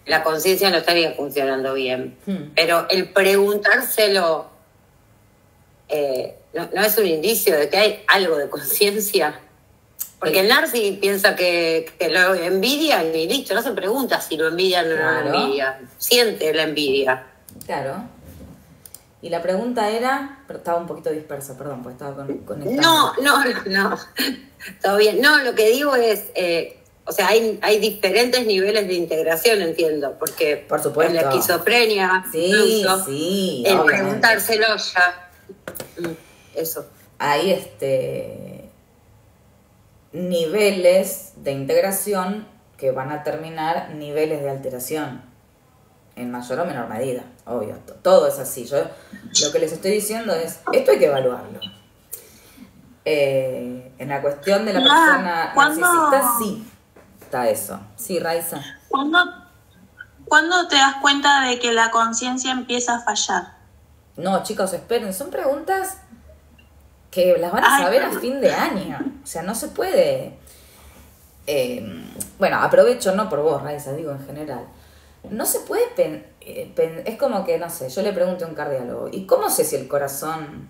la conciencia no estaría funcionando bien. Pero el preguntárselo no es un indicio de que hay algo de conciencia. Porque el narci piensa que lo envidia y listo, no se pregunta si lo envidia o no lo envidia. Siente la envidia. Claro. Y la pregunta era, pero estaba un poquito dispersa, perdón, porque estaba conectando. No. Todo bien. No, lo que digo es, o sea, hay diferentes niveles de integración, entiendo, porque por supuesto, en la esquizofrenia, incluso, el preguntárselo ya, eso. Hay niveles de integración que van a terminar niveles de alteración, en mayor o menor medida, obvio, todo es así. Yo lo que les estoy diciendo es, esto hay que evaluarlo. En la cuestión de la persona narcisista, sí, está eso. Sí, Raiza. ¿Cuándo te das cuenta de que la conciencia empieza a fallar? No, chicos, esperen, son preguntas que las van a saber a fin de año. O sea, no se puede... bueno, aprovecho, no por vos, Raiza, digo en general. No se puede... es como que, no sé, yo le pregunto a un cardiólogo, ¿y cómo sé si el corazón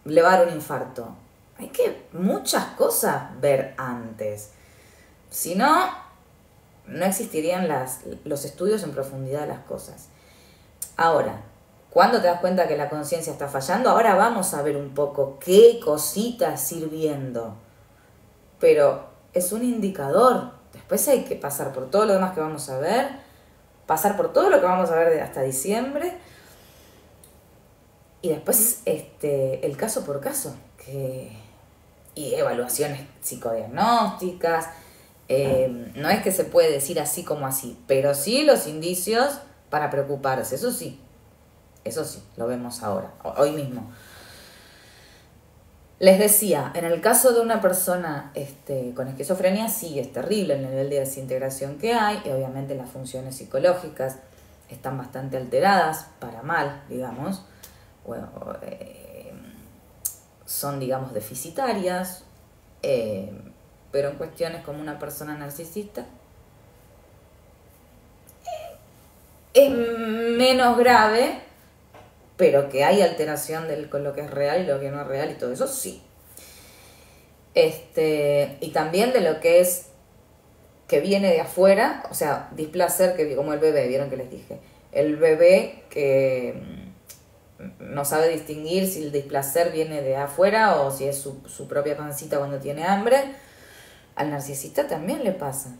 le va a dar un infarto? Hay que muchas cosas ver antes. Si no, no existirían los estudios en profundidad de las cosas. Ahora, ¿cuándo te das cuenta que la conciencia está fallando? Ahora vamos a ver un poco qué cositas ir viendo. Pero es un indicador. Después hay que pasar por todo lo demás que vamos a ver, pasar por todo lo que vamos a ver hasta diciembre, y después el caso por caso, y evaluaciones psicodiagnósticas. No es que se puede decir así como así, pero sí los indicios para preocuparse, eso sí, lo vemos ahora, hoy mismo. Les decía, en el caso de una persona con esquizofrenia, sí es terrible el nivel de desintegración que hay, y obviamente las funciones psicológicas están bastante alteradas, para mal, digamos. Bueno, son, digamos, deficitarias, pero en cuestiones como una persona narcisista es menos grave, pero que hay alteración con lo que es real y lo que no es real y todo eso, sí. Y también de lo que es que viene de afuera, o sea, displacer, que como el bebé, vieron que les dije, el bebé que no sabe distinguir si el displacer viene de afuera o si es su propia pancita cuando tiene hambre, al narcisista también le pasa.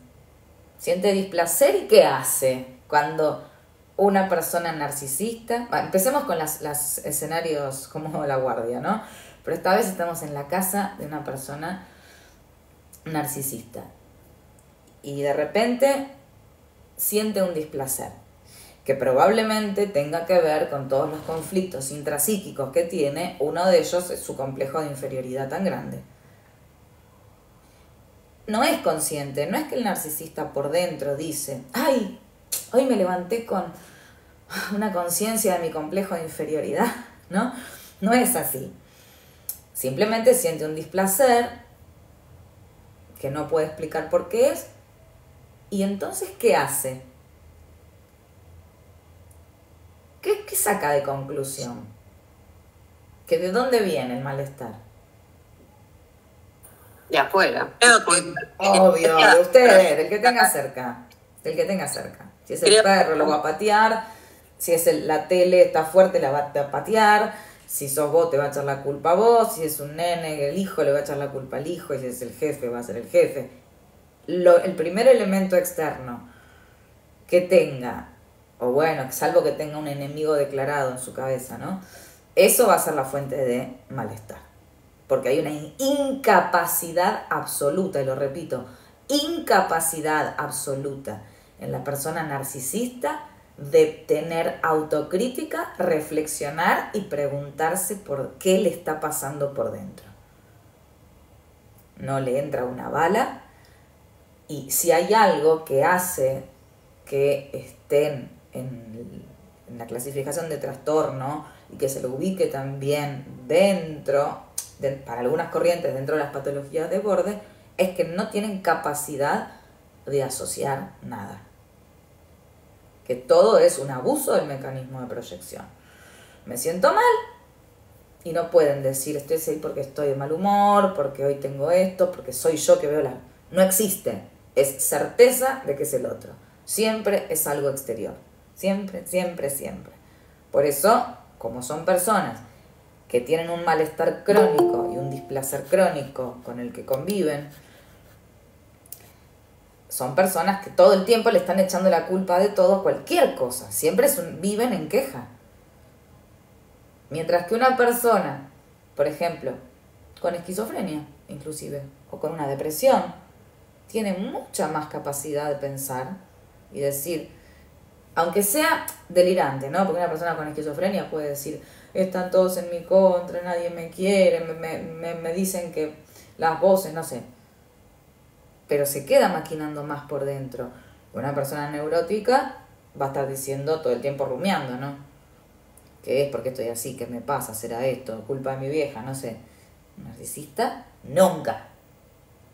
Siente displacer, y ¿qué hace cuando una persona narcisista? Empecemos con los escenarios como la guardia, ¿no? Pero esta vez estamos en la casa de una persona narcisista y de repente siente un displacer que probablemente tenga que ver con todos los conflictos intrapsíquicos que tiene. Uno de ellos es su complejo de inferioridad tan grande. No es consciente, no es que el narcisista por dentro dice, ¡ay! Hoy me levanté con una conciencia de mi complejo de inferioridad, ¿no? No es así. Simplemente siente un displacer que no puede explicar por qué es. ¿Y entonces qué hace? ¿Qué saca de conclusión? ¿Que de dónde viene el malestar? De afuera. Obvio, de ustedes, del que tenga cerca. Del que tenga cerca. Si es el perro, lo va a patear. Si es la tele está fuerte, la va a patear. Si sos vos, te va a echar la culpa a vos. Si es un nene, el hijo, le va a echar la culpa al hijo. Y si es el jefe, va a ser el jefe. El primer elemento externo que tenga, o bueno, salvo que tenga un enemigo declarado en su cabeza, ¿no? Eso va a ser la fuente de malestar. Porque hay una incapacidad absoluta, y lo repito, incapacidad absoluta en la persona narcisista de tener autocrítica, reflexionar y preguntarse por qué le está pasando por dentro. No le entra una bala, y si hay algo que hace que estén en la clasificación de trastorno y que se lo ubique también dentro, para algunas corrientes dentro de las patologías de borde, es que no tienen capacidad de asociar nada. que todo es un abuso del mecanismo de proyección. Me siento mal y no pueden decir estoy así porque estoy de mal humor, porque hoy tengo esto, porque soy yo que veo la... No existe, es certeza de que es el otro. Siempre es algo exterior, siempre, siempre, siempre. Por eso, como son personas que tienen un malestar crónico y un displacer crónico con el que conviven, son personas que todo el tiempo le están echando la culpa de todo, cualquier cosa. Siempre viven en queja. Mientras que una persona, por ejemplo, con esquizofrenia, inclusive, o con una depresión, tiene mucha más capacidad de pensar y decir, aunque sea delirante, ¿no? Porque una persona con esquizofrenia puede decir, están todos en mi contra, nadie me quiere, me dicen que las voces, no sé. Pero se queda maquinando más por dentro. Una persona neurótica va a estar diciendo todo el tiempo rumiando, ¿no? ¿Qué es? ¿Por qué estoy así? ¿Qué me pasa? ¿Será esto? ¿Culpa de mi vieja? No sé. Un narcisista, nunca.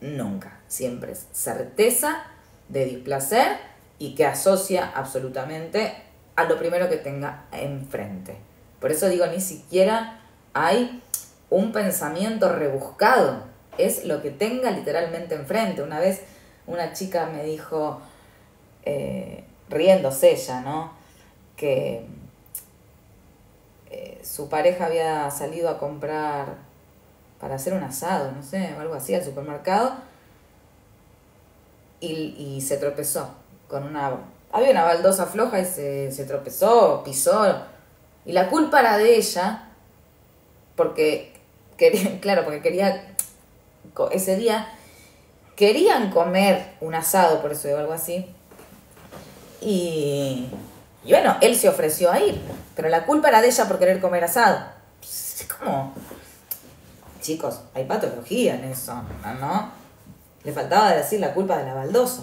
Nunca. Siempre es certeza de displacer y que asocia absolutamente a lo primero que tenga enfrente. Por eso digo, ni siquiera hay un pensamiento rebuscado. Es lo que tenga literalmente enfrente. Una vez una chica me dijo, riéndose ella, ¿no? Que su pareja había salido a comprar para hacer un asado, no sé, o algo así, al supermercado, y se tropezó con había una baldosa floja y se tropezó, pisó, y la culpa era de ella, porque quería, ese día, querían comer un asado, por eso o algo así, y bueno, él se ofreció a ir, pero la culpa era de ella por querer comer asado. Es como, chicos, hay patología en eso, ¿no? Le faltaba decir la culpa de la baldosa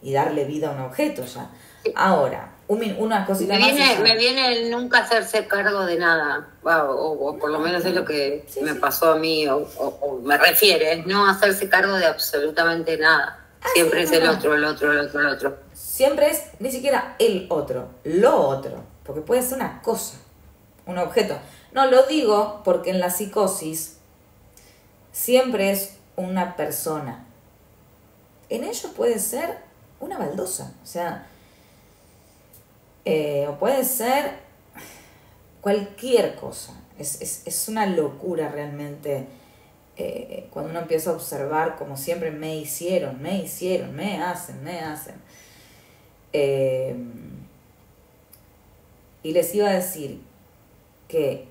y darle vida a un objeto ya. Ahora, una cosita más. Me viene el nunca hacerse cargo de nada, o por lo menos es lo que me pasó a mí, o me refiere, no hacerse cargo de absolutamente nada. Siempre es el otro, el otro, el otro, el otro. Siempre es ni siquiera el otro, lo otro, porque puede ser una cosa, un objeto. No lo digo porque en la psicosis siempre es una persona. En ellos puede ser una baldosa, o sea, o puede ser cualquier cosa. Es una locura realmente cuando uno empieza a observar como siempre me hicieron, me hacen. Y les iba a decir que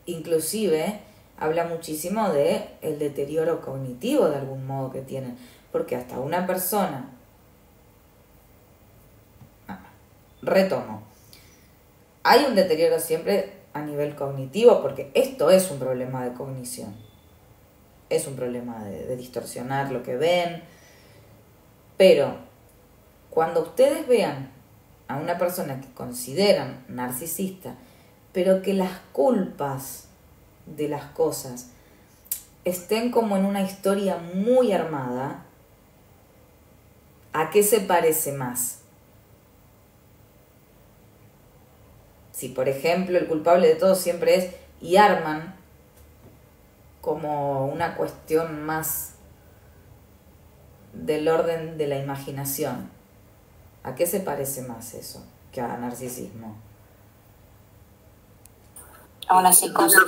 inclusive habla muchísimo de el deterioro cognitivo de algún modo que tienen, porque hasta una persona, retomo, hay un deterioro siempre a nivel cognitivo, porque esto es un problema de cognición, es un problema de distorsionar lo que ven, pero cuando ustedes vean a una persona que consideran narcisista, pero que las culpas de las cosas estén como en una historia muy armada, ¿a qué se parece más? Si, por ejemplo, el culpable de todo siempre es, y arman como una cuestión más del orden de la imaginación, ¿a qué se parece más eso que a narcisismo? A una psicosis.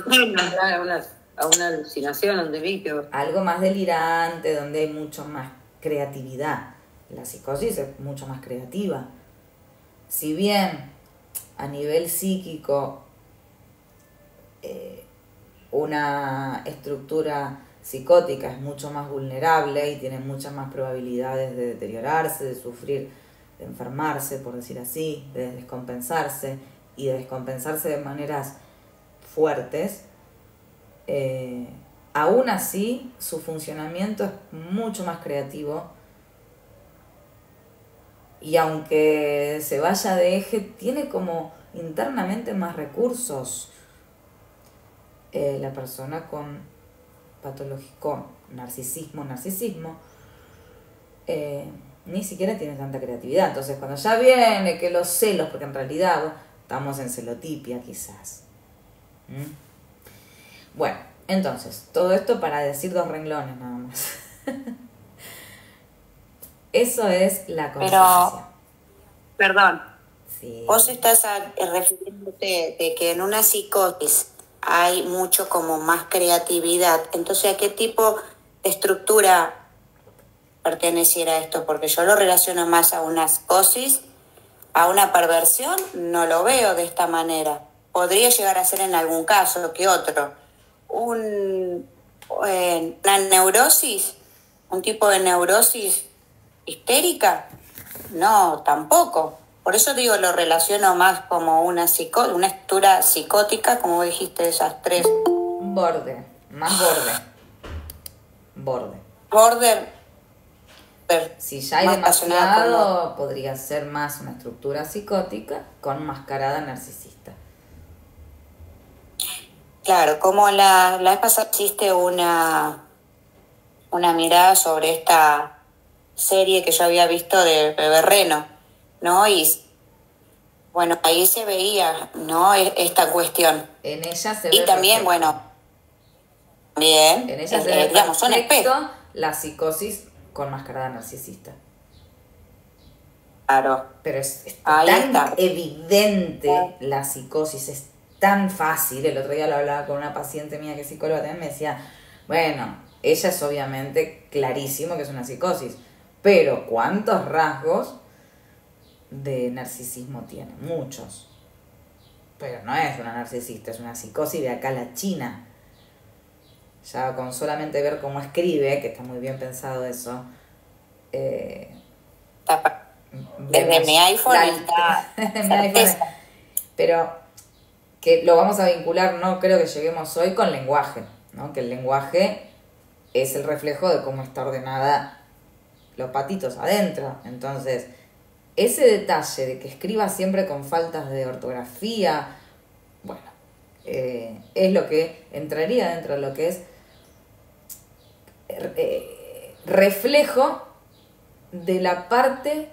A una alucinación, a un delirio. Algo más delirante, donde hay mucho más creatividad. La psicosis es mucho más creativa. Si bien a nivel psíquico una estructura psicótica es mucho más vulnerable y tiene muchas más probabilidades de deteriorarse, de sufrir, de enfermarse, por decir así, de descompensarse y de descompensarse de maneras fuertes, aún así su funcionamiento es mucho más creativo y aunque se vaya de eje tiene como internamente más recursos. La persona con patológico narcisismo ni siquiera tiene tanta creatividad. Entonces, cuando ya viene que los celos, porque en realidad estamos en celotipia quizás. Bueno, entonces, todo esto para decir 2 renglones nada más. Eso es la conciencia. Perdón. Sí. Vos estás refiriéndote de que en una psicosis hay mucho como más creatividad. Entonces, ¿a qué tipo de estructura perteneciera esto? Porque yo lo relaciono más a una psicosis, a una perversión, no lo veo de esta manera. Podría llegar a ser en algún caso que otro. Una neurosis, un tipo de neurosis histérica, no, tampoco. Por eso digo, lo relaciono más como una estructura psicótica, como dijiste, esas 3. Borde, más borde. Border. Si ya hay demasiado, podría ser más una estructura psicótica con mascarada narcisista. Claro, como la vez pasada hiciste una mirada sobre esta serie que yo había visto de Bebé Reno, ¿no? Y bueno, ahí se veía, ¿no? Esta cuestión. En ella se ve. Y también, perfecto. bueno, bien, en ella se ve digamos, son espejos. La psicosis con mascarada narcisista. Claro. Pero es tan evidente la psicosis, es tan fácil. El otro día lo hablaba con una paciente mía que es psicóloga también, me decía, bueno, ella es obviamente clarísimo que es una psicosis, pero ¿cuántos rasgos de narcisismo tiene? Muchos. Pero no es una narcisista, es una psicosis de acá a la China. Ya con solamente ver cómo escribe, que está muy bien pensado eso, desde mi iPhone pero que lo vamos a vincular, no creo que lleguemos hoy con lenguaje, ¿no? Que el lenguaje es el reflejo de cómo está ordenada los patitos adentro. Entonces, ese detalle de que escriba siempre con faltas de ortografía, bueno, es lo que entraría dentro de lo que es reflejo de la parte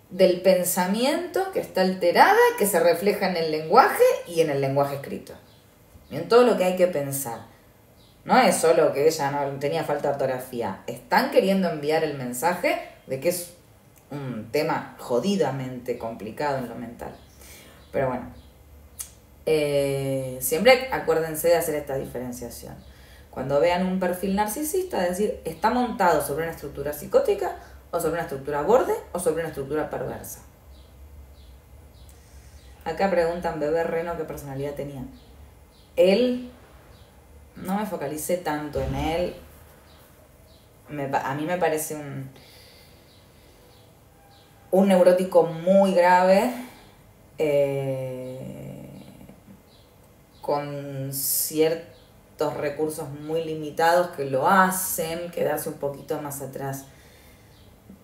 del pensamiento que está alterada, que se refleja en el lenguaje y en el lenguaje escrito. Y en todo lo que hay que pensar. No es solo que ella no tenía falta de ortografía. Están queriendo enviar el mensaje de que es un tema jodidamente complicado en lo mental. Pero bueno, siempre acuérdense de hacer esta diferenciación. Cuando vean un perfil narcisista, decir, ¿está montado sobre una estructura psicótica o sobre una estructura borde o sobre una estructura perversa? Acá preguntan Bebé Reno qué personalidad tenía. Él, no me focalicé tanto en él. A mí me parece un neurótico muy grave, con ciertos recursos muy limitados que lo hacen quedarse un poquito más atrás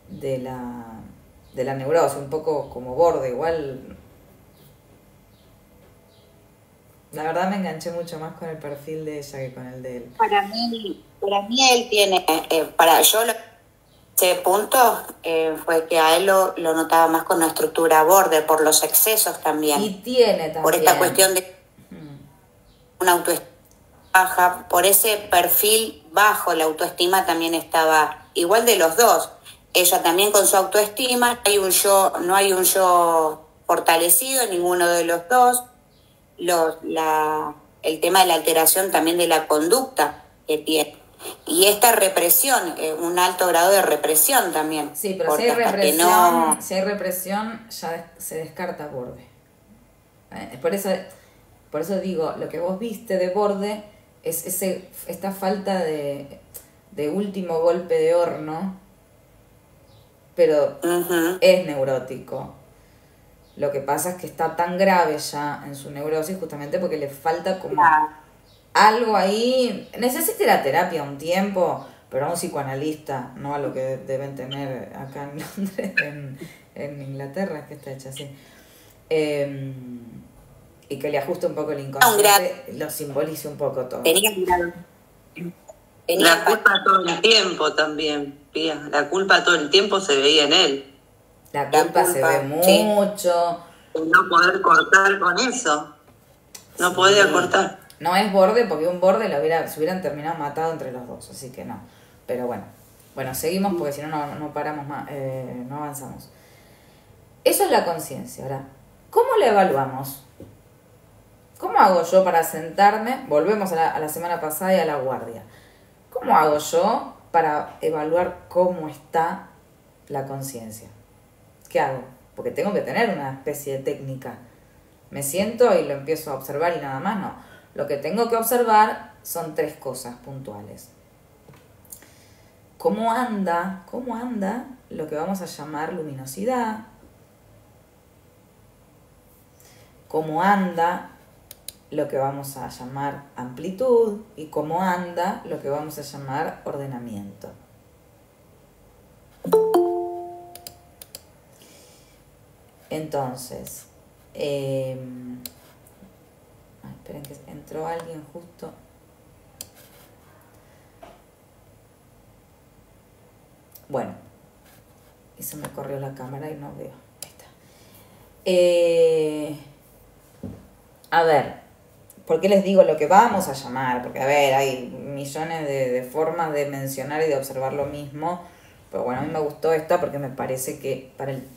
de la neurosis, un poco como borde. Igual, la verdad me enganché mucho más con el perfil de ella que con el de él. Para mí él tiene, ese punto fue que a él lo notaba más con una estructura borde, por los excesos también. Y tiene también. Por esta cuestión de una autoestima baja, por ese perfil bajo, la autoestima también estaba igual de los dos. Ella también con su autoestima, no hay un yo fortalecido en ninguno de los dos. El tema de la alteración también de la conducta que tiene. Y esta represión, un alto grado de represión también. Sí, pero si hay represión, ya se descarta borde. Por eso digo, lo que vos viste de borde es esta falta de último golpe de horno, pero es neurótico. Lo que pasa es que está tan grave ya en su neurosis justamente porque le falta como algo ahí. Necesita la terapia un tiempo, pero a un psicoanalista, no a lo que deben tener acá en Londres, en Inglaterra, que está hecha así. Y que le ajuste un poco el inconsciente, lo simbolice un poco todo. La culpa todo el tiempo también, Pía. La culpa todo el tiempo se veía en él. La culpa se ve mucho. No poder cortar con eso. No podía cortar. No es borde, porque un borde se hubieran terminado matado entre los dos, así que no. Pero bueno. Bueno, seguimos porque si no, no paramos más, no avanzamos. Eso es la conciencia. Ahora, ¿cómo la evaluamos? ¿Cómo hago yo para sentarme? Volvemos a la semana pasada y a la guardia. ¿Cómo hago yo para evaluar cómo está la conciencia? ¿Qué hago? Porque tengo que tener una especie de técnica. Me siento y lo empiezo a observar y nada más, no. Lo que tengo que observar son 3 cosas puntuales. ¿Cómo anda lo que vamos a llamar luminosidad? ¿Cómo anda lo que vamos a llamar amplitud? ¿Y cómo anda lo que vamos a llamar ordenamiento? Entonces, esperen que entró alguien justo. Bueno, y se me corrió la cámara y no veo. Ahí está. A ver, ¿por qué les digo lo que vamos a llamar? Porque, a ver, hay millones de formas de mencionar y de observar lo mismo. Pero bueno, a mí me gustó esta porque me parece que para el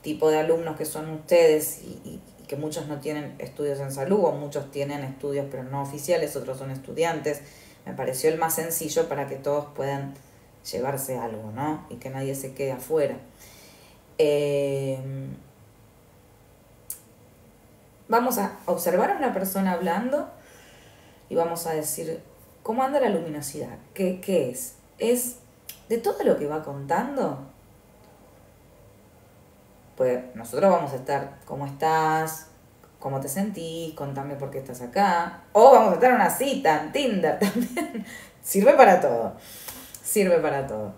tipo de alumnos que son ustedes y que muchos no tienen estudios en salud o muchos tienen estudios pero no oficiales, otros son estudiantes, me pareció el más sencillo para que todos puedan llevarse algo, ¿no? Y que nadie se quede afuera. Vamos a observar a una persona hablando y vamos a decir, ¿cómo anda la luminosidad? ¿Qué es? ¿Es de todo lo que va contando? Pues nosotros vamos a estar, ¿cómo estás? ¿Cómo te sentís? Contame por qué estás acá. O vamos a estar en una cita, en Tinder también. Sirve para todo. Sirve para todo.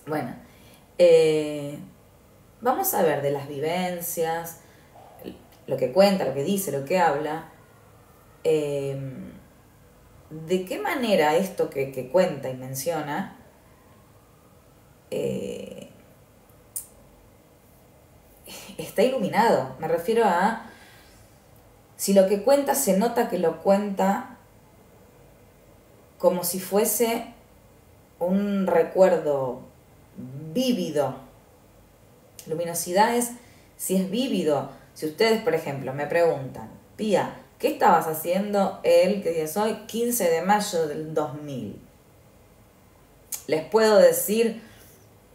Bueno, vamos a ver de las vivencias, lo que cuenta, lo que dice, lo que habla. De qué manera esto que cuenta y menciona está iluminado. Me refiero a si lo que cuenta se nota que lo cuenta como si fuese un recuerdo vívido. Luminosidad es si es vívido. Si ustedes, por ejemplo, me preguntan, Pía, ¿qué estabas haciendo ¿qué día es hoy? 15 de mayo del 2000. Les puedo decir,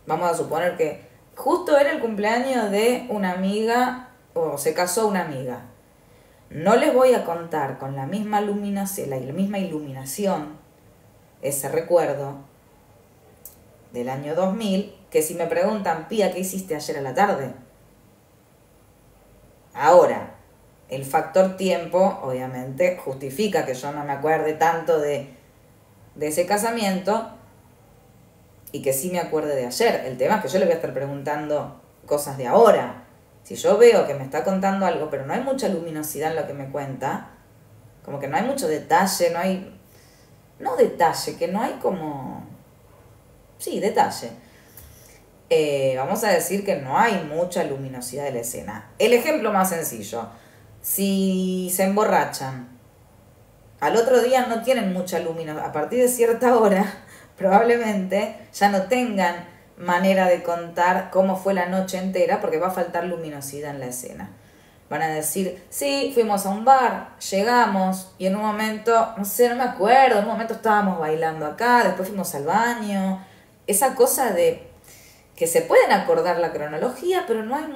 vamos a suponer que justo era el cumpleaños de una amiga, o se casó una amiga. No les voy a contar con la misma luminosidad, la misma iluminación, ese recuerdo del año 2000, que si me preguntan, Pía, ¿qué hiciste ayer a la tarde? Ahora, el factor tiempo, obviamente, justifica que yo no me acuerde tanto de ese casamiento y que sí me acuerde de ayer. El tema es que yo le voy a estar preguntando cosas de ahora. Si yo veo que me está contando algo, pero no hay mucha luminosidad en lo que me cuenta, como que no hay mucho detalle, no detalle, que no hay como... Sí, detalle. Vamos a decir que no hay mucha luminosidad de la escena. El ejemplo más sencillo. Si se emborrachan, al otro día no tienen mucha luminosidad. A partir de cierta hora, probablemente ya no tengan manera de contar cómo fue la noche entera porque va a faltar luminosidad en la escena. Van a decir, sí, fuimos a un bar, llegamos y en un momento, no sé, no me acuerdo, en un momento estábamos bailando acá, después fuimos al baño. Esa cosa de que se pueden acordar la cronología, pero no hay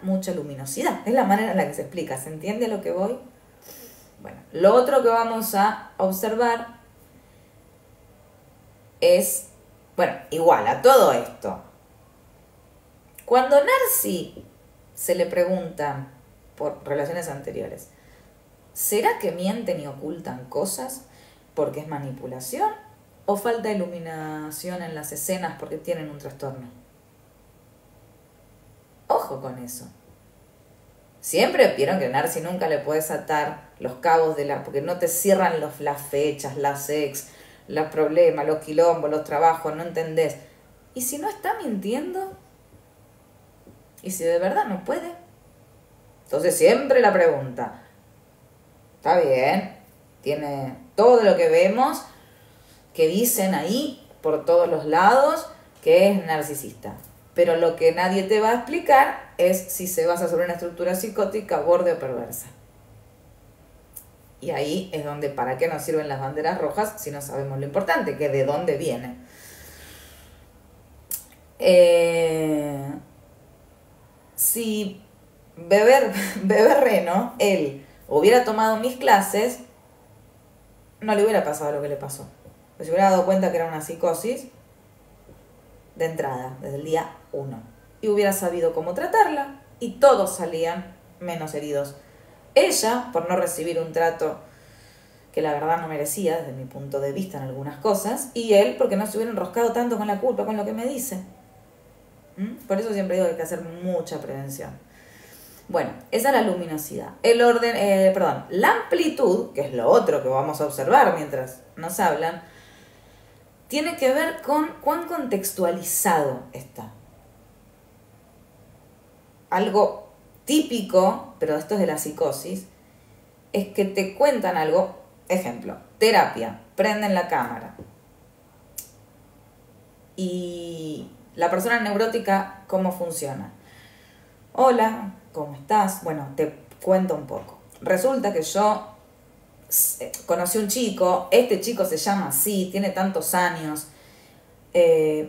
mucha luminosidad. Es la manera en la que se explica. ¿Se entiende a lo que voy? Bueno, lo otro que vamos a observar es, bueno, igual a todo esto. Cuando Narci se le pregunta por relaciones anteriores, ¿será que mienten y ocultan cosas porque es manipulación? ¿O falta iluminación en las escenas porque tienen un trastorno? Ojo con eso. Siempre vieron que a Narci nunca le puedes atar los cabos porque no te cierran las fechas, las los problemas, los quilombos, los trabajos, no entendés. ¿Y si no está mintiendo? ¿Y si de verdad no puede? Entonces siempre la pregunta, está bien, tiene todo lo que vemos, que dicen ahí por todos los lados, que es narcisista. Pero lo que nadie te va a explicar es si se basa sobre una estructura psicótica, borde o perversa. Y ahí es donde, ¿para qué nos sirven las banderas rojas si no sabemos lo importante, que de dónde viene? Si Reno, él, hubiera tomado mis clases, no le hubiera pasado lo que le pasó. Pues se hubiera dado cuenta que era una psicosis de entrada, desde el día 1. Y hubiera sabido cómo tratarla y todos salían menos heridos. Ella, por no recibir un trato que la verdad no merecía desde mi punto de vista en algunas cosas, y él porque no se hubiera enroscado tanto con la culpa, con lo que me dice. Por eso siempre digo que hay que hacer mucha prevención. Bueno, esa es la luminosidad. La amplitud, que es lo otro que vamos a observar mientras nos hablan, tiene que ver con cuán contextualizado está. Algo típico, pero esto es de la psicosis, es que te cuentan algo, ejemplo, terapia, prenden la cámara. Y la persona neurótica, ¿cómo funciona? Hola, ¿cómo estás? Bueno, te cuento un poco. Resulta que yo conocí un chico, este chico se llama así, tiene tantos años,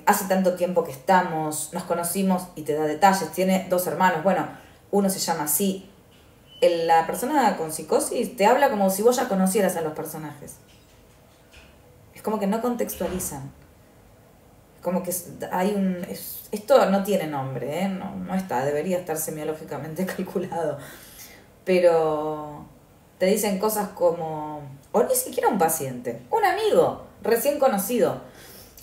hace tanto tiempo que estamos, nos conocimos y te da detalles, tiene 2 hermanos, bueno, uno se llama así. La persona con psicosis te habla como si vos ya conocieras a los personajes. Es como que no contextualizan. Como que hay esto no tiene nombre, no está, debería estar semiológicamente calculado. Pero te dicen cosas como, o ni siquiera un paciente, un amigo recién conocido.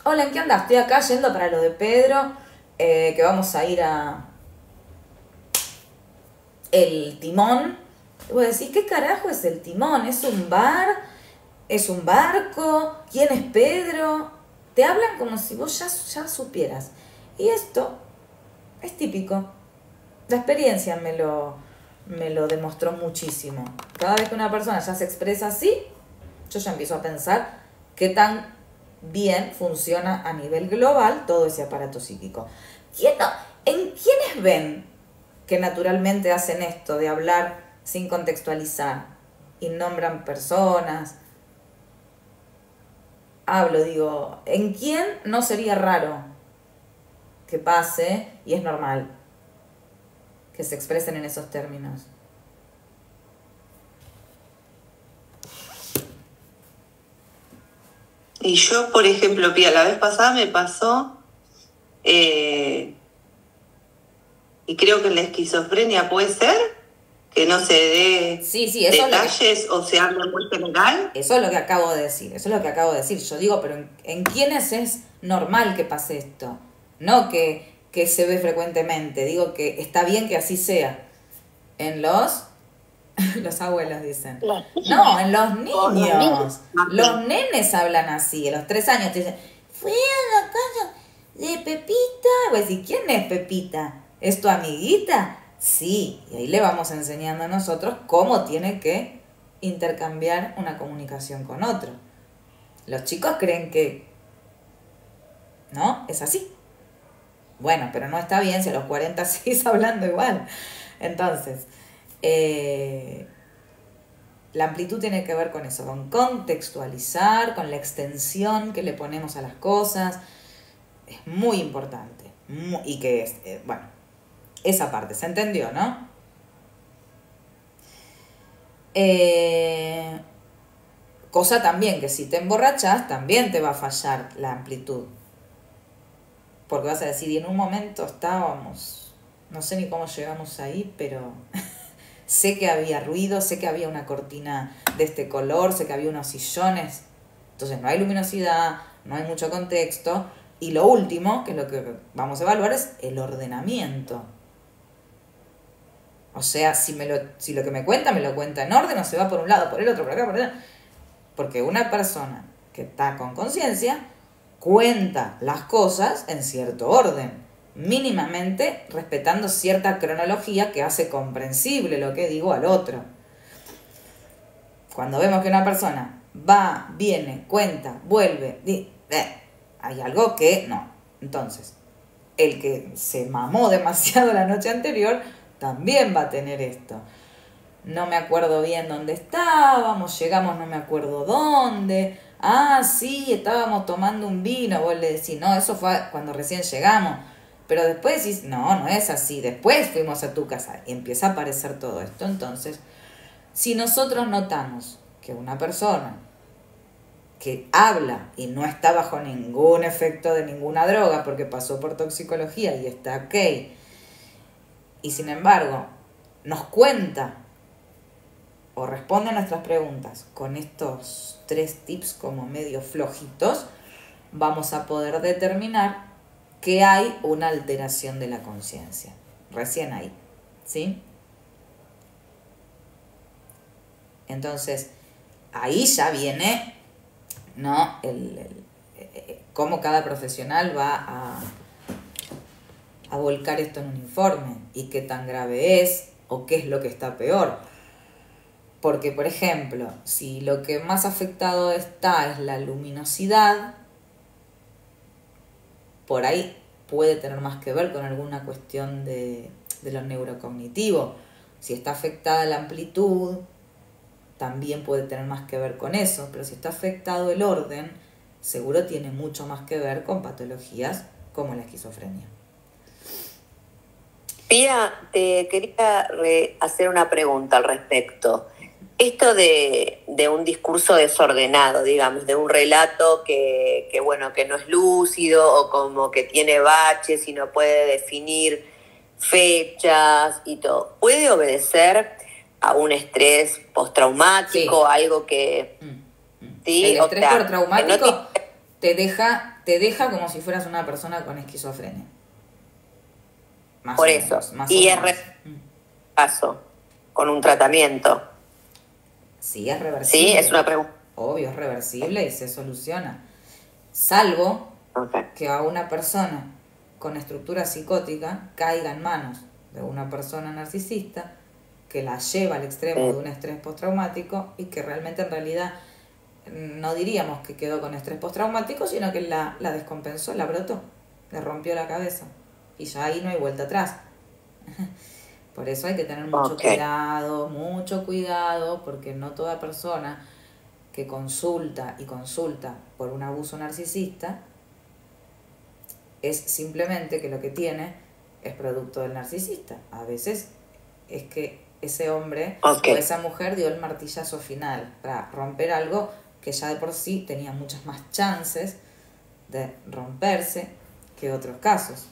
Hola, ¿en qué andas? Estoy acá yendo para lo de Pedro, que vamos a ir a El Timón. Y vos decís, ¿qué carajo es El Timón? ¿Es un bar? ¿Es un barco? ¿Quién es Pedro? Te hablan como si vos ya supieras. Y esto es típico. La experiencia me lo demostró muchísimo. Cada vez que una persona ya se expresa así, yo ya empiezo a pensar qué tan bien funciona a nivel global todo ese aparato psíquico. ¿En quiénes ven que naturalmente hacen esto de hablar sin contextualizar y nombran personas? Digo, ¿en quién no sería raro que pase y es normal que se expresen en esos términos? Y yo, por ejemplo, Pía, la vez pasada me pasó, y creo que la esquizofrenia puede ser que no se dé eso detalles o se hable muy general. Eso es lo que acabo de decir, Yo digo, pero ¿en quiénes es normal que pase esto? No que se ve frecuentemente, digo que está bien que así sea. En los abuelos dicen. No, en los niños. Los nenes hablan así, a los 3 años te dicen, fui a la casa de Pepita. Pues, ¿y quién es Pepita? ¿Es tu amiguita? Sí, y ahí le vamos enseñando a nosotros cómo tiene que intercambiar una comunicación con otro. Los chicos creen que no, es así. Bueno, pero no está bien si a los 40 sigues hablando igual. Entonces, la amplitud tiene que ver con eso, con contextualizar, con la extensión que le ponemos a las cosas. Es muy importante. Y que es, esa parte, ¿se entendió, no? Cosa también que si te emborrachas, también te va a fallar la amplitud. Porque vas a decir, y en un momento estábamos, no sé ni cómo llegamos ahí, pero sé que había ruido, sé que había una cortina de este color, sé que había unos sillones. Entonces no hay luminosidad, no hay mucho contexto. Y lo último, que es lo que vamos a evaluar, es el ordenamiento. O sea, si lo que me cuenta en orden, o se va por un lado, por el otro, por acá, por allá. Porque una persona que está con conciencia cuenta las cosas en cierto orden, mínimamente respetando cierta cronología que hace comprensible lo que digo al otro. Cuando vemos que una persona va, viene, cuenta, vuelve, hay algo que no. Entonces, el que se mamó demasiado la noche anterior también va a tener esto. No me acuerdo bien dónde estábamos, llegamos no me acuerdo dónde. Ah, sí, estábamos tomando un vino. Vos le decís, no, eso fue cuando recién llegamos. Pero después decís, no, no es así. Después fuimos a tu casa. Y empieza a aparecer todo esto. Entonces, si nosotros notamos que una persona que habla y no está bajo ningún efecto de ninguna droga porque pasó por toxicología y está ok, y sin embargo nos cuenta o responde a nuestras preguntas con estos 3 tips como medio flojitos, vamos a poder determinar que hay una alteración de la conciencia. Recién ahí, ¿sí? Entonces, ahí ya viene, ¿no? Cómo cada profesional va a volcar esto en un informe y qué tan grave es o qué es lo que está peor. Porque, por ejemplo, si lo que más afectado está es la luminosidad, por ahí puede tener más que ver con alguna cuestión de lo neurocognitivo. Si está afectada la amplitud, también puede tener más que ver con eso, pero si está afectado el orden, seguro tiene mucho más que ver con patologías como la esquizofrenia. Pía, te quería hacer una pregunta al respecto. Esto de un discurso desordenado, digamos, de un relato que no es lúcido o como que tiene baches y no puede definir fechas y todo, ¿puede obedecer a un estrés postraumático, Sí. Algo que... ¿Sí? El estrés postraumático no te deja como si fueras una persona con esquizofrenia. Más por o eso. menos, más Y o es menos. caso con un tratamiento. Sí, es reversible. Sí, es una pregunta. Obvio, es reversible y se soluciona. Salvo que a una persona con estructura psicótica caiga en manos de una persona narcisista que la lleva al extremo de un estrés postraumático y que realmente en realidad no diríamos que quedó con estrés postraumático, sino que la descompensó, la brotó, le rompió la cabeza y ya ahí no hay vuelta atrás. Por eso hay que tener mucho cuidado, porque no toda persona que consulta por un abuso narcisista es simplemente que lo que tiene es producto del narcisista. A veces es que ese hombre o esa mujer dio el martillazo final para romper algo que ya de por sí tenía muchas más chances de romperse que otros casos.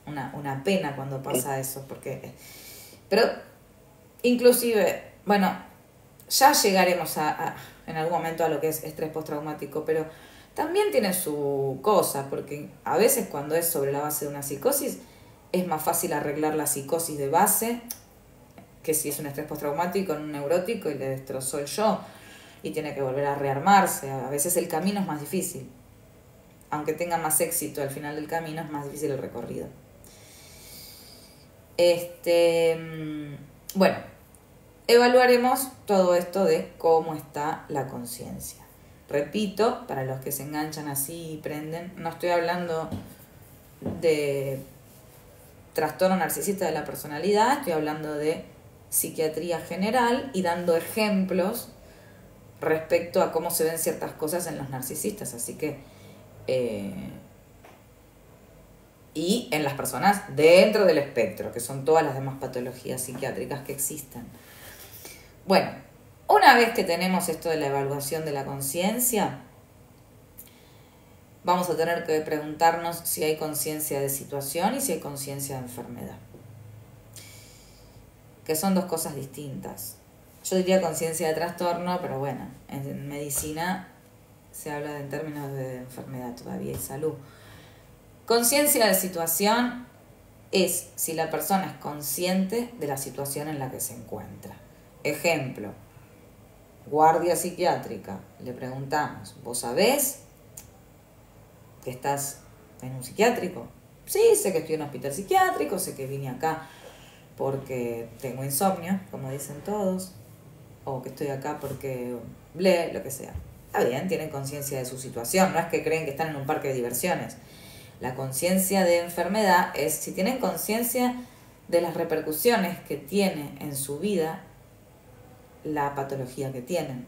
Una pena cuando pasa eso, pero inclusive, bueno, ya llegaremos en algún momento a lo que es estrés postraumático, pero también tiene su cosa, porque a veces cuando es sobre la base de una psicosis, es más fácil arreglar la psicosis de base que si es un estrés postraumático en un neurótico y le destrozó el yo y tiene que volver a rearmarse. A veces el camino es más difícil. Aunque tenga más éxito al final del camino, es más difícil el recorrido. Bueno, evaluaremos todo esto de cómo está la conciencia. Repito, para los que se enganchan así y prenden, no estoy hablando de trastorno narcisista de la personalidad, estoy hablando de psiquiatría general y dando ejemplos respecto a cómo se ven ciertas cosas en los narcisistas. Así que y en las personas dentro del espectro, que son todas las demás patologías psiquiátricas que existen. Bueno, una vez que tenemos esto de la evaluación de la conciencia, vamos a tener que preguntarnos si hay conciencia de situación y si hay conciencia de enfermedad, que son dos cosas distintas. Yo diría conciencia de trastorno, pero bueno, en medicina se habla en términos de enfermedad todavía y salud. Conciencia de situación es si la persona es consciente de la situación en la que se encuentra. Ejemplo, guardia psiquiátrica. Le preguntamos, ¿vos sabés que estás en un psiquiátrico? Sí, sé que estoy en un hospital psiquiátrico, sé que vine acá porque tengo insomnio, como dicen todos, o que estoy acá porque lo que sea. Está bien, tienen conciencia de su situación, no es que creen que están en un parque de diversiones. La conciencia de enfermedad es si tienen conciencia de las repercusiones que tiene en su vida la patología que tienen.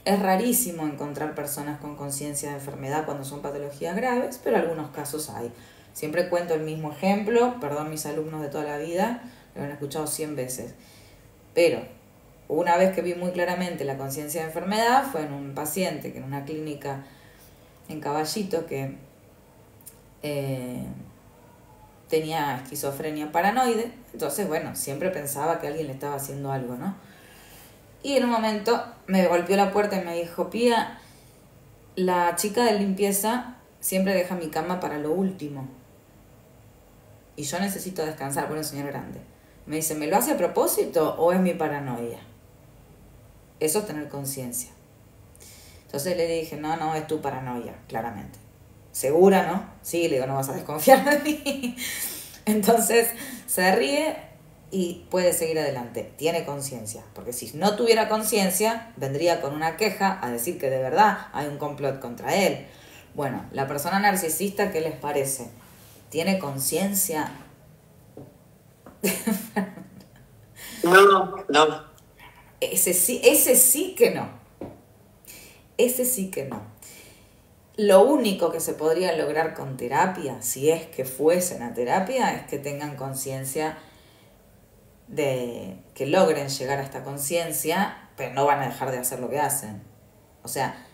Es rarísimo encontrar personas con conciencia de enfermedad cuando son patologías graves, pero algunos casos hay. Siempre cuento el mismo ejemplo, perdón mis alumnos de toda la vida, lo han escuchado 100 veces. Pero una vez que vi muy claramente la conciencia de enfermedad fue en un paciente que en una clínica en Caballito que tenía esquizofrenia paranoide. Entonces, bueno, siempre pensaba que alguien le estaba haciendo algo, ¿no? Y en un momento me golpeó la puerta y me dijo, Pía, la chica de limpieza siempre deja mi cama para lo último. Y yo necesito descansar. Bueno, señor grande. Me dice, ¿me lo hace a propósito o es mi paranoia? Eso es tener conciencia. Entonces le dije, no, es tu paranoia, claramente. ¿Segura, no? Sí, le digo, no vas a desconfiar de mí. Entonces se ríe y puede seguir adelante. Tiene conciencia. Porque si no tuviera conciencia, vendría con una queja a decir que de verdad hay un complot contra él. Bueno, la persona narcisista, ¿qué les parece? ¿Tiene conciencia? No. Ese sí que no. Ese sí que no. Lo único que se podría lograr con terapia, si es que fuesen a terapia, es que tengan conciencia de que logren llegar a esta conciencia, pero no van a dejar de hacer lo que hacen. O sea,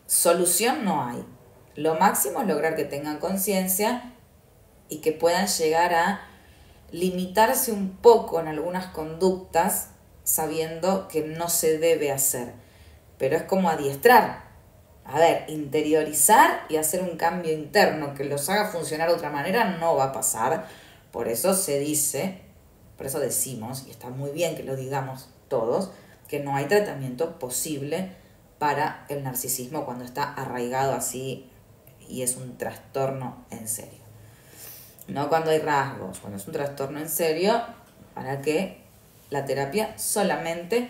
solución no hay. Lo máximo es lograr que tengan conciencia y que puedan llegar a limitarse un poco en algunas conductas sabiendo que no se debe hacer. Pero es como adiestrar. A ver, interiorizar y hacer un cambio interno que los haga funcionar de otra manera no va a pasar. Por eso se dice, por eso decimos, y está muy bien que lo digamos todos, que no hay tratamiento posible para el narcisismo cuando está arraigado así y es un trastorno en serio. No cuando hay rasgos, cuando es un trastorno en serio, para que la terapia solamente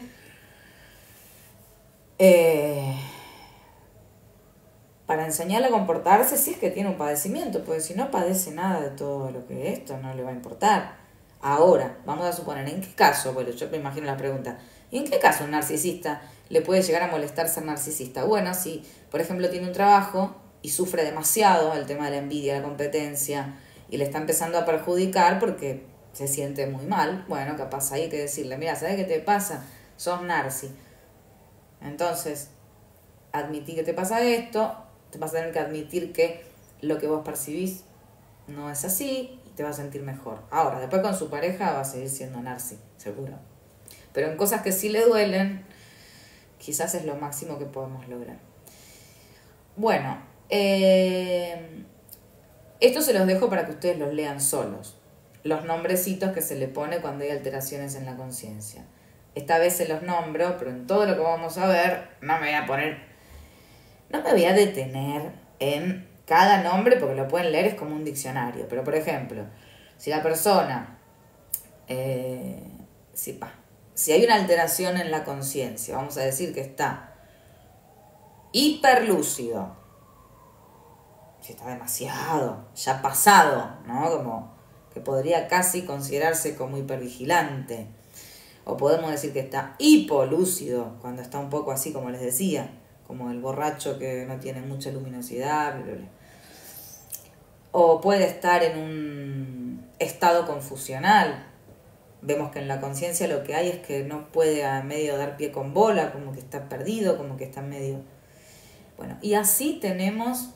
para enseñarle a comportarse si es que tiene un padecimiento, porque si no padece nada de todo lo que esto, no le va a importar. Ahora, vamos a suponer, ¿en qué caso? Bueno, yo me imagino la pregunta, ¿y en qué caso un narcisista le puede llegar a molestar ser narcisista? Bueno, si, por ejemplo, tiene un trabajo y sufre demasiado el tema de la envidia, la competencia, y le está empezando a perjudicar porque se siente muy mal, bueno, capaz ahí hay que decirle, mira, ¿sabes qué te pasa? Sos narci. Entonces, admití que te pasa esto, te vas a tener que admitir que lo que vos percibís no es así y te vas a sentir mejor. Ahora, después con su pareja va a seguir siendo narci, seguro. Pero en cosas que sí le duelen, quizás es lo máximo que podemos lograr. Bueno, esto se los dejo para que ustedes los lean solos. Los nombrecitos que se le pone cuando hay alteraciones en la conciencia. Esta vez se los nombro, pero en todo lo que vamos a ver no me voy a detener en cada nombre porque lo pueden leer, es como un diccionario. Pero por ejemplo, si la persona, si hay una alteración en la conciencia, vamos a decir que está hiperlúcido, si está demasiado, ya pasado, ¿no? Como que podría casi considerarse como hipervigilante. O podemos decir que está hipolúcido, cuando está un poco así, como les decía, como el borracho que no tiene mucha luminosidad, bla, bla, bla. O puede estar en un estado confusional. Vemos que en la conciencia lo que hay es que no puede a medio dar pie con bola, como que está perdido, como que está medio... Bueno, y así tenemos...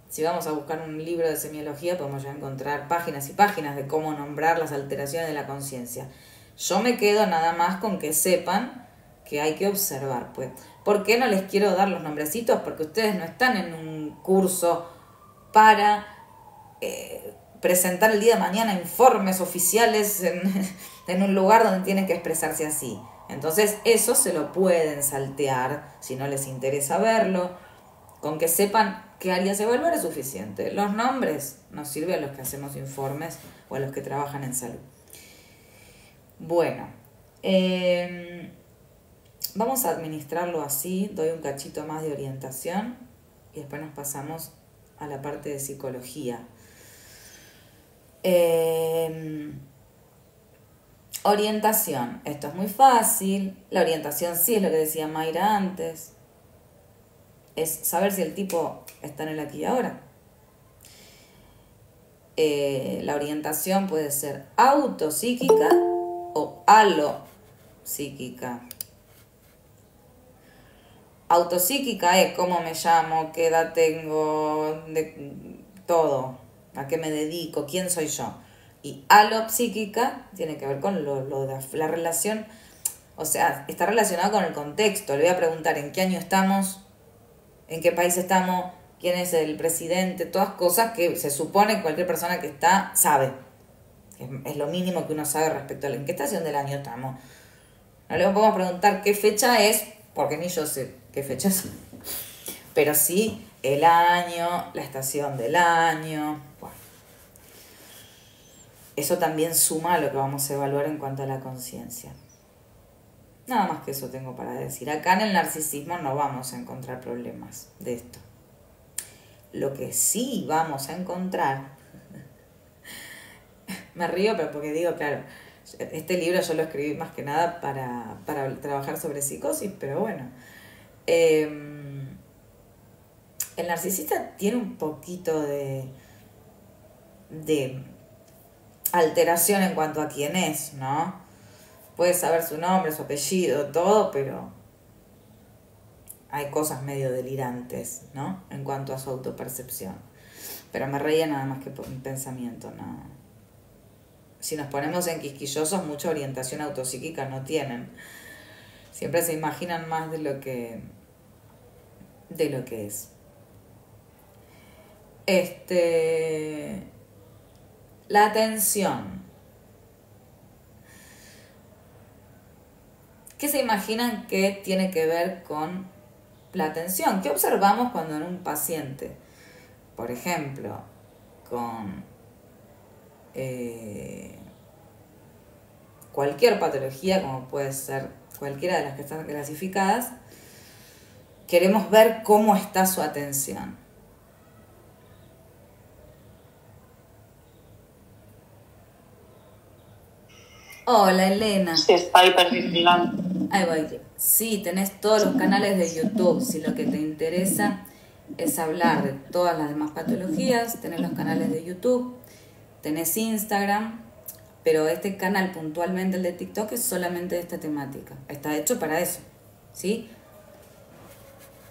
Si vamos a buscar un libro de semiología, podemos ya encontrar páginas y páginas de cómo nombrar las alteraciones de la conciencia. Yo me quedo nada más con que sepan que hay que observar. Pues, ¿por qué no les quiero dar los nombrecitos? Porque ustedes no están en un curso para presentar el día de mañana informes oficiales en un lugar donde tienen que expresarse así. Entonces eso se lo pueden saltear si no les interesa verlo. Con que sepan qué áreas evaluar es suficiente. Los nombres nos sirven a los que hacemos informes o a los que trabajan en salud. Bueno, vamos a administrarlo así. Doy un cachito más de orientación y después nos pasamos a la parte de psicología. Orientación. Esto es muy fácil. La orientación sí es lo que decía Mayra antes. Es saber si el tipo está en el aquí y ahora. La orientación puede ser autopsíquica o alopsíquica. Autopsíquica es cómo me llamo, qué edad tengo, de todo, a qué me dedico, quién soy yo. Y alopsíquica tiene que ver con lo de la relación, o sea, está relacionado con el contexto. Le voy a preguntar en qué año estamos, en qué país estamos, quién es el presidente, todas cosas que se supone que cualquier persona que está sabe. Es lo mínimo que uno sabe respecto a en qué estación del año estamos. No le podemos preguntar qué fecha es, porque ni yo sé qué fecha es. Pero sí el año, la estación del año. Bueno. Eso también suma a lo que vamos a evaluar en cuanto a la conciencia. Nada más que eso tengo para decir. Acá en el narcisismo no vamos a encontrar problemas de esto. Lo que sí vamos a encontrar... Me río, pero porque digo, claro, este libro yo lo escribí más que nada para trabajar sobre psicosis, pero bueno. El narcisista tiene un poquito de alteración en cuanto a quién es, ¿no? Puede saber su nombre, su apellido, todo, pero hay cosas medio delirantes, ¿no? En cuanto a su autopercepción. Pero me reía nada más que por un pensamiento, ¿no? Si nos ponemos en quisquillosos, mucha orientación autopsíquica no tienen. Siempre se imaginan más de lo que es. La atención. ¿Qué se imaginan que tiene que ver con la atención? ¿Qué observamos cuando en un paciente, por ejemplo, con cualquier patología, como puede ser cualquiera de las que están clasificadas, queremos ver cómo está su atención? Hola, Elena. Sí, está hipervigilante. Ahí voy. Sí, tenés todos los canales de YouTube. Si lo que te interesa es hablar de todas las demás patologías, tenés los canales de YouTube, tenés Instagram, pero este canal puntualmente, el de TikTok, es solamente de esta temática. Está hecho para eso, ¿sí?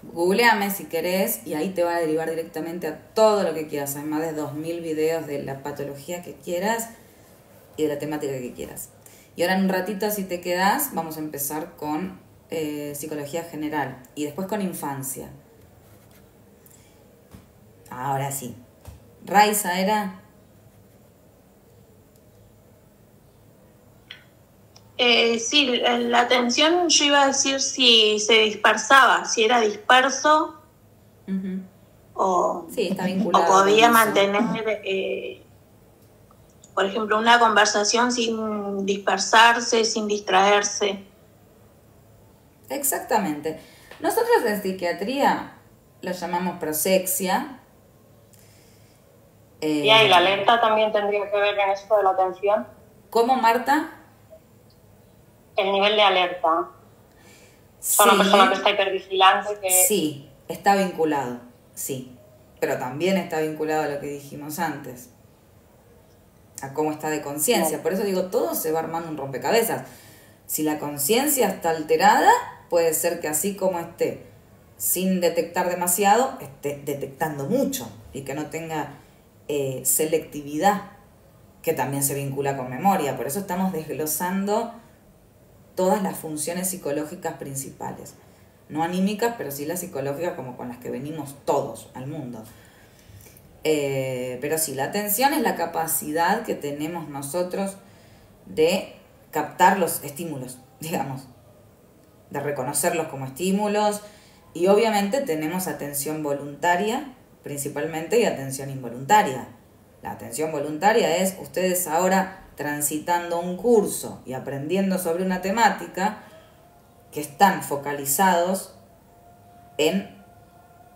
Googleame si querés y ahí te va a derivar directamente a todo lo que quieras. Hay más de 2000 videos de la patología que quieras y de la temática que quieras. Y ahora en un ratito, si te quedás, vamos a empezar con psicología general y después con infancia. Ahora sí. Raiza era... Sí, la atención yo iba a decir si se dispersaba, si era disperso o, sí, está vinculado o podía con mantener, por ejemplo, una conversación sin dispersarse, sin distraerse. Exactamente. Nosotros en psiquiatría lo llamamos prosexia. Y ahí la alerta también tendría que ver en esto de la atención. ¿Cómo, Marta? El nivel de alerta. Sí, Una persona que está hipervigilante. Sí, está vinculado, sí. Pero también está vinculado a lo que dijimos antes. A cómo está de conciencia. Por eso digo, todo se va armando un rompecabezas. Si la conciencia está alterada, puede ser que así como esté sin detectar demasiado, esté detectando mucho y que no tenga selectividad, que también se vincula con memoria. Por eso estamos desglosando todas las funciones psicológicas principales. No anímicas, pero sí las psicológicas, como con las que venimos todos al mundo. Pero sí, la atención es la capacidad que tenemos nosotros de captar los estímulos, digamos, de reconocerlos como estímulos, y obviamente tenemos atención voluntaria principalmente y atención involuntaria. La atención voluntaria es ustedes ahora transitando un curso y aprendiendo sobre una temática que están focalizados en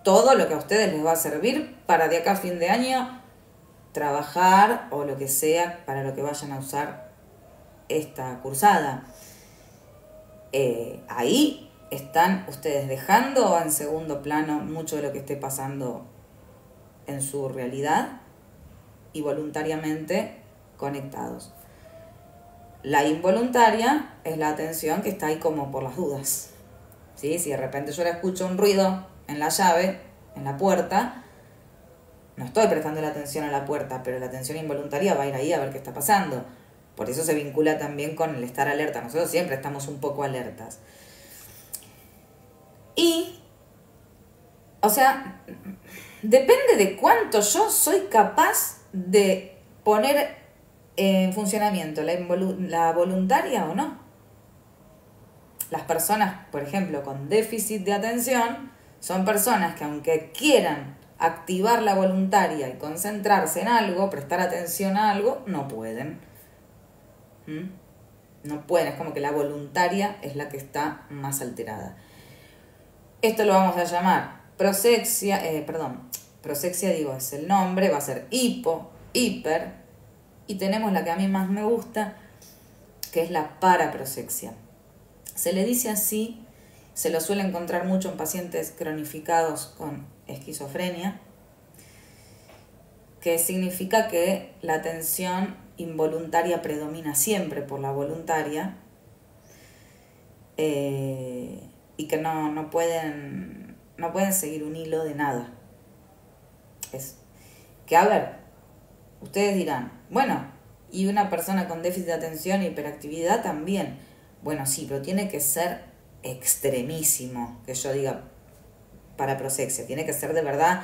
todo lo que a ustedes les va a servir para de acá a fin de año trabajar o lo que sea para lo que vayan a usar esta cursada. Ahí están ustedes dejando en segundo plano mucho de lo que esté pasando en su realidad y voluntariamente conectados. La involuntaria es la atención que está ahí como por las dudas, ¿sí? Si de repente yo le escucho un ruido en la llave, en la puerta, no estoy prestando la atención a la puerta, pero la atención involuntaria va a ir ahí a ver qué está pasando. Por eso se vincula también con el estar alerta. Nosotros siempre estamos un poco alertas. Y, o sea, depende de cuánto yo soy capaz de poner en funcionamiento la voluntaria o no. Las personas, por ejemplo, con déficit de atención, son personas que aunque quieran activar la voluntaria y concentrarse en algo, prestar atención a algo, no pueden. No pueden, es como que la voluntaria es la que está más alterada. Esto lo vamos a llamar prosexia, prosexia es el nombre, va a ser hiper, y tenemos la que a mí más me gusta, que es la paraprosexia. Se le dice así, se lo suele encontrar mucho en pacientes cronificados con esquizofrenia, que significa que la atención involuntaria predomina siempre por la voluntaria, y que no pueden seguir un hilo de nada. Es que, a ver, ustedes dirán, bueno, y una persona con déficit de atención e hiperactividad también. Bueno, sí, pero tiene que ser extremísimo, que yo diga paraprosexia. Tiene que ser de verdad,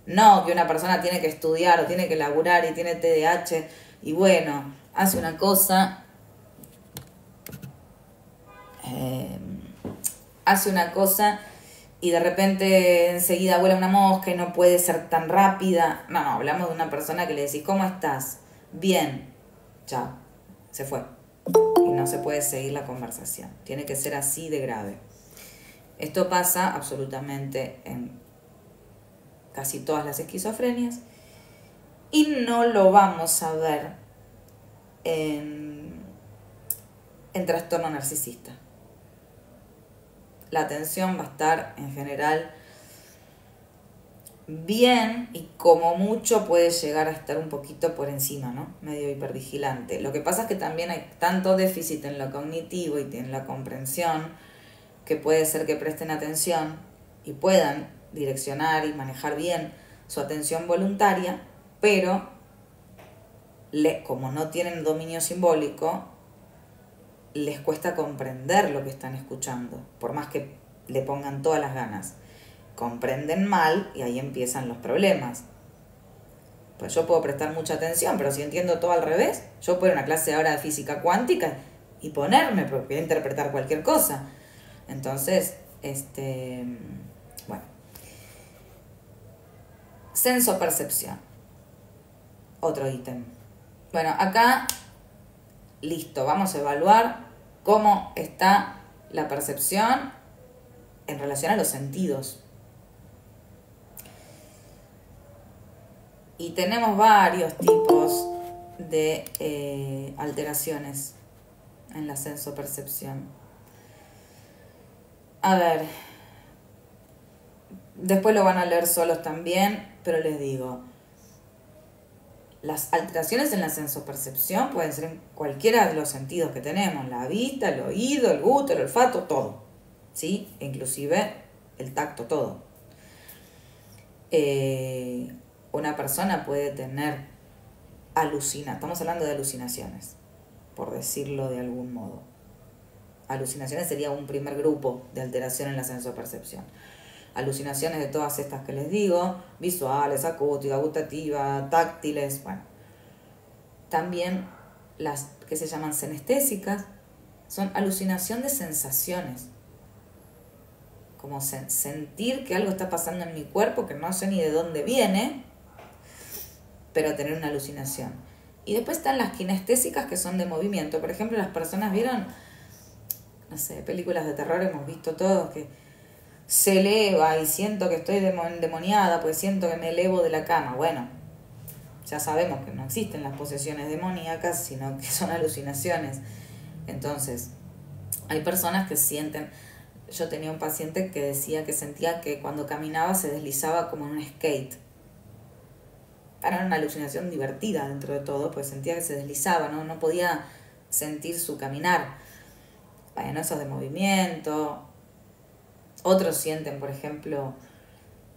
no que una persona tiene que estudiar o tiene que laburar y tiene TDAH y bueno, hace una cosa, y de repente enseguida vuela una mosca y no puede ser tan rápida. No, hablamos de una persona que le decís, ¿cómo estás? Bien. Chao. Se fue. Y no se puede seguir la conversación. Tiene que ser así de grave. Esto pasa absolutamente en casi todas las esquizofrenias. Y no lo vamos a ver en trastorno narcisista. La atención va a estar en general bien y como mucho puede llegar a estar un poquito por encima, ¿no? Medio hipervigilante. Lo que pasa es que también hay tanto déficit en lo cognitivo y en la comprensión que puede ser que presten atención y puedan direccionar y manejar bien su atención voluntaria, pero como no tienen dominio simbólico, les cuesta comprender lo que están escuchando, por más que le pongan todas las ganas. Comprenden mal y ahí empiezan los problemas. Pues yo puedo prestar mucha atención, pero si entiendo todo al revés, yo puedo ir a una clase ahora de física cuántica y ponerme, porque voy a interpretar cualquier cosa. Entonces, bueno. Sensopercepción. Otro ítem. Bueno, acá, listo, vamos a evaluar cómo está la percepción en relación a los sentidos. Y tenemos varios tipos de alteraciones en la sensopercepción. A ver, después lo van a leer solos también, pero les digo, las alteraciones en la sensopercepción pueden ser en cualquiera de los sentidos que tenemos, la vista, el oído, el gusto, el olfato, todo, ¿sí? Inclusive el tacto, todo. Una persona puede tener estamos hablando de alucinaciones, por decirlo de algún modo. Alucinaciones sería un primer grupo de alteración en la sensopercepción. alucinaciones de todas estas que les digo, visuales, acústicas, gustativas, táctiles, bueno. También las que se llaman senestésicas son alucinación de sensaciones. Como sentir que algo está pasando en mi cuerpo, que no sé ni de dónde viene, pero tener una alucinación. Y después están las kinestésicas, que son de movimiento. Por ejemplo, las personas vieron, no sé, películas de terror, hemos visto todos, que se eleva y siento que estoy endemoniada, pues siento que me elevo de la cama. Bueno, ya sabemos que no existen las posesiones demoníacas, sino que son alucinaciones. Entonces, hay personas que sienten... Yo tenía un paciente que decía que sentía que cuando caminaba se deslizaba como en un skate. Era una alucinación divertida dentro de todo, pues sentía que se deslizaba, no podía sentir su caminar. Bueno, eso es de movimiento. Otros sienten, por ejemplo,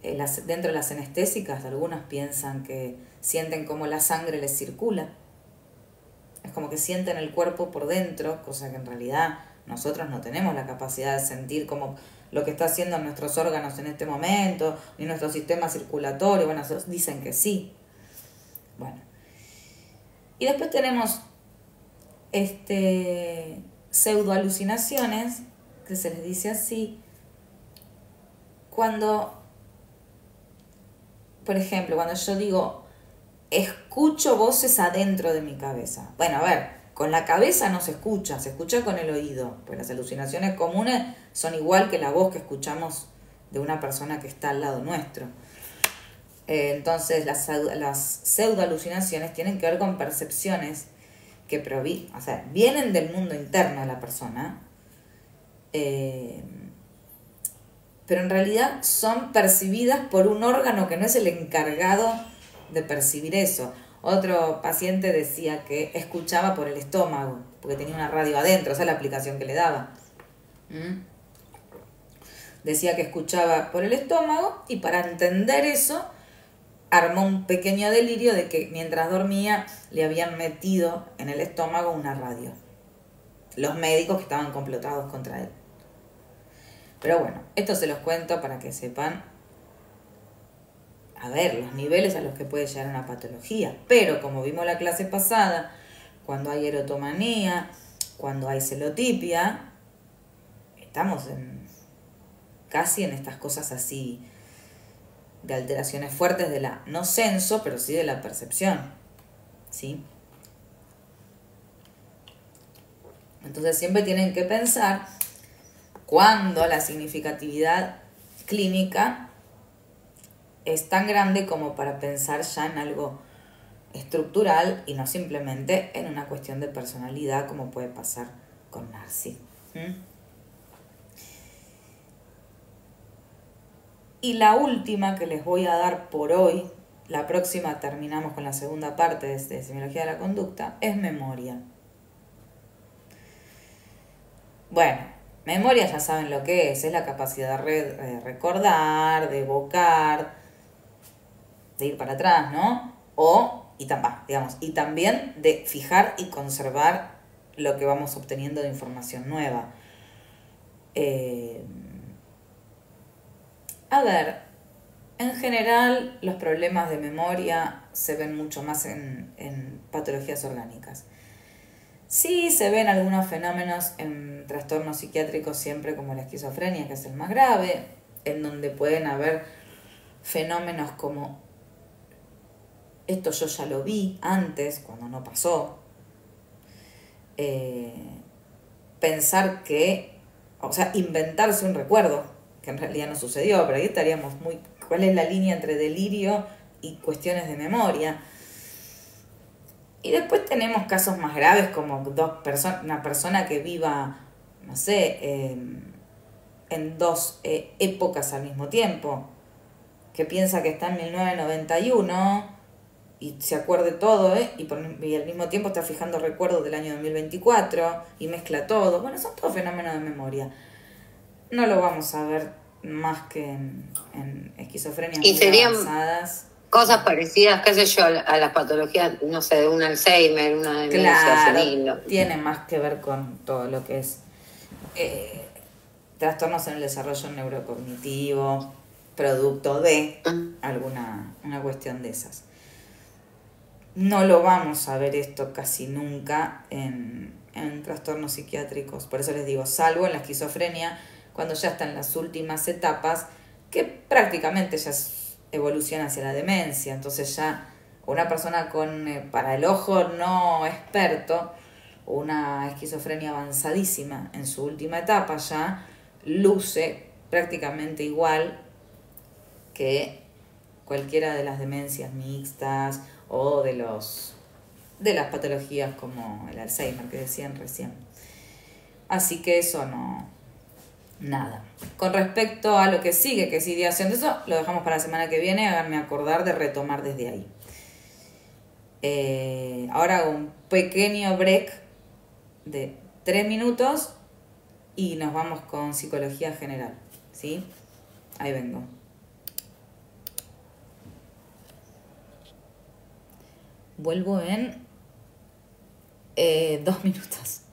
dentro de las anestésicas, algunos piensan que sienten como la sangre les circula. Es como que sienten el cuerpo por dentro, cosa que en realidad nosotros no tenemos la capacidad de sentir como lo que está haciendo nuestros órganos en este momento, ni nuestro sistema circulatorio. Bueno, dicen que sí. Bueno. Y después tenemos pseudoalucinaciones, que se les dice así, cuando, por ejemplo, cuando yo digo, escucho voces adentro de mi cabeza. Bueno, a ver, con la cabeza no se escucha con el oído, pues las alucinaciones comunes son igual que la voz que escuchamos de una persona que está al lado nuestro. Entonces las pseudoalucinaciones tienen que ver con percepciones que vienen del mundo interno de la persona, pero en realidad son percibidas por un órgano que no es el encargado de percibir eso. Otro paciente decía que escuchaba por el estómago, porque tenía una radio adentro, esa es la aplicación que le daba. Decía que escuchaba por el estómago, y para entender eso armó un pequeño delirio de que mientras dormía le habían metido en el estómago una radio. Los médicos que estaban complotados contra él. Pero bueno, esto se los cuento para que sepan, a ver, los niveles a los que puede llegar una patología. Pero como vimos la clase pasada, cuando hay erotomanía, cuando hay celotipia, estamos casi en estas cosas así, de alteraciones fuertes de la, no senso, pero sí de la percepción, ¿sí? Entonces siempre tienen que pensar cuando la significatividad clínica es tan grande como para pensar ya en algo estructural y no simplemente en una cuestión de personalidad, como puede pasar con Narci. Y la última que les voy a dar por hoy, la próxima terminamos con la segunda parte de semiología de la conducta, es memoria. Bueno, memoria ya saben lo que es la capacidad de recordar, de evocar, de ir para atrás, ¿no? Y también de fijar y conservar lo que vamos obteniendo de información nueva. A ver, en general los problemas de memoria se ven mucho más en patologías orgánicas. Sí se ven algunos fenómenos en trastornos psiquiátricos siempre, como la esquizofrenia, que es el más grave, en donde pueden haber fenómenos como esto yo ya lo vi antes, cuando no pasó. Pensar que, inventarse un recuerdo que en realidad no sucedió, pero ahí estaríamos ¿cuál es la línea entre delirio y cuestiones de memoria? Y después tenemos casos más graves como una persona que viva, no sé, en dos épocas al mismo tiempo, que piensa que está en 1991 y se acuerde todo, y al mismo tiempo está fijando recuerdos del año 2024 y mezcla todo. Bueno, son todos fenómenos de memoria. No lo vamos a ver más que en esquizofrenias y muy serían avanzadas. Cosas parecidas, qué sé yo, a las patologías, no sé, de un Alzheimer, una demencia senil. Tiene más que ver con todo lo que es trastornos en el desarrollo neurocognitivo, producto de una cuestión de esas. No lo vamos a ver esto casi nunca en trastornos psiquiátricos. Por eso les digo, salvo en la esquizofrenia, cuando ya está en las últimas etapas, que prácticamente ya evoluciona hacia la demencia. Entonces ya una persona con, para el ojo no experto, una esquizofrenia avanzadísima en su última etapa, ya luce prácticamente igual que cualquiera de las demencias mixtas o de las patologías como el Alzheimer que decían recién. Así que eso nada. Con respecto a lo que sigue, que es ideación de eso, lo dejamos para la semana que viene. Háganme acordar de retomar desde ahí. Ahora hago un pequeño break de 3 minutos y nos vamos con psicología general, ¿sí? Ahí vengo. Vuelvo en 2 minutos.